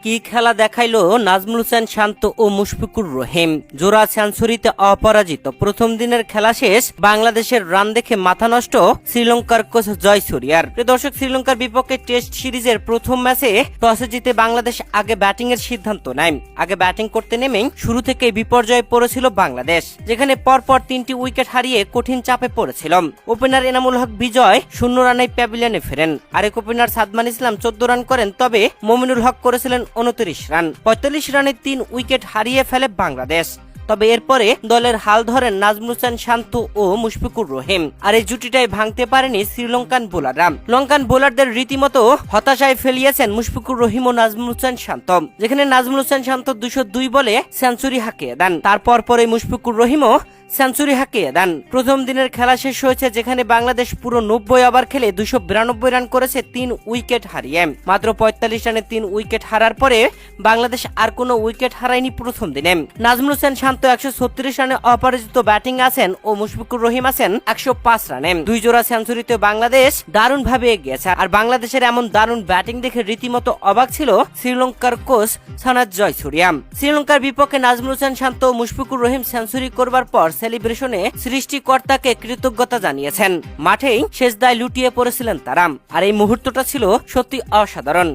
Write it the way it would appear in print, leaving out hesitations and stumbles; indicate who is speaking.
Speaker 1: কি খেলা দেখাইলো নাজমুল হোসেন শান্ত ও মুশফিকুর রহিম। জোড়া সেঞ্চুরিতে অপরাজিত। প্রথম দিনের খেলা শেষ, বাংলাদেশের রান দেখে মাথা নষ্ট শ্রীলঙ্কার কোচ জয়সূর্যার। দর্শক, শ্রীলঙ্কার বিপক্ষে টেস্ট সিরিজের প্রথম ম্যাচে টসে জিতে বাংলাদেশ আগে ব্যাটিং এর সিদ্ধান্ত নেয়। আগে ব্যাটিং করতে নেমেই শুরু থেকে বিপর্যয়ে পড়েছিল বাংলাদেশ, যেখানে পরপর 3টি উইকেট হারিয়ে কঠিন চাপে পড়েছিল। ওপেনার এনামুল হক বিজয় 0 রানে প্যাভিলিয়নে ফেরেন। আরেক ওপেনার সাদমান ইসলাম 14 রান করেন, তবে মমিনুল হক করেছিলেন 29 রান। 45 রানে 3 উইকেট হারিয়ে ফেলে বাংলাদেশ। তবে এরপরে দলের হাল ধরেন নাজমুল হোসেন শান্ত ও মুশফিকুর রহিম। আর এই জুটিটাই ভাঙতে পারেনি শ্রীলঙ্কান বোলাররা। লঙ্কান বোলারদের রীতিমতো হতাশায় ফেলিয়েছেন মুশফিকুর রহিম ও নাজমুল হোসেন শান্ত, যেখানে নাজমুল হোসেন শান্ত 202 বলে সেঞ্চুরি হাঁকিয়ে দেন। তারপর পরে মুশফিকুর রহিমও সেঞ্চুরি হাঁকিয়ে দেন। প্রথম দিনের খেলা শেষ হয়েছে, যেখানে বাংলাদেশ পুরো 90 ওভার খেলে 292 রান করেছে 3 উইকেট হারিয়ে। মাত্র 45 রানে 3 উইকেট হারার পরে বাংলাদেশ আর কোনো উইকেট হারায়নি প্রথম দিনে। নাজমুল হোসেন শান্ত 136 রানে অপরাজিত ব্যাটিং আছেন ও মুশফিকুর রহিম আছেন 105 রানে। দুই জোড়া সেঞ্চুরিতে বাংলাদেশ দারুণ ভাবে এগিয়েছে। আর বাংলাদেশের এমন দারুণ ব্যাটিং দেখে রীতিমতো অবাক ছিল শ্রীলঙ্কার কোচ সানাত জয়সূর্যা। শ্রীলঙ্কার বিপক্ষে নাজমুল হোসেন শান্ত ও মুশফিকুর রহিম সেঞ্চুরি করবার পর সেলিব্রেশনে সৃষ্টিকর্তাকে কৃতজ্ঞতা জানিয়েছেন। মাঠেই শেষদায় লুটিয়ে পড়েছিলেন তারা। আর এই মুহূর্তটা ছিল সত্যি অসাধারণ।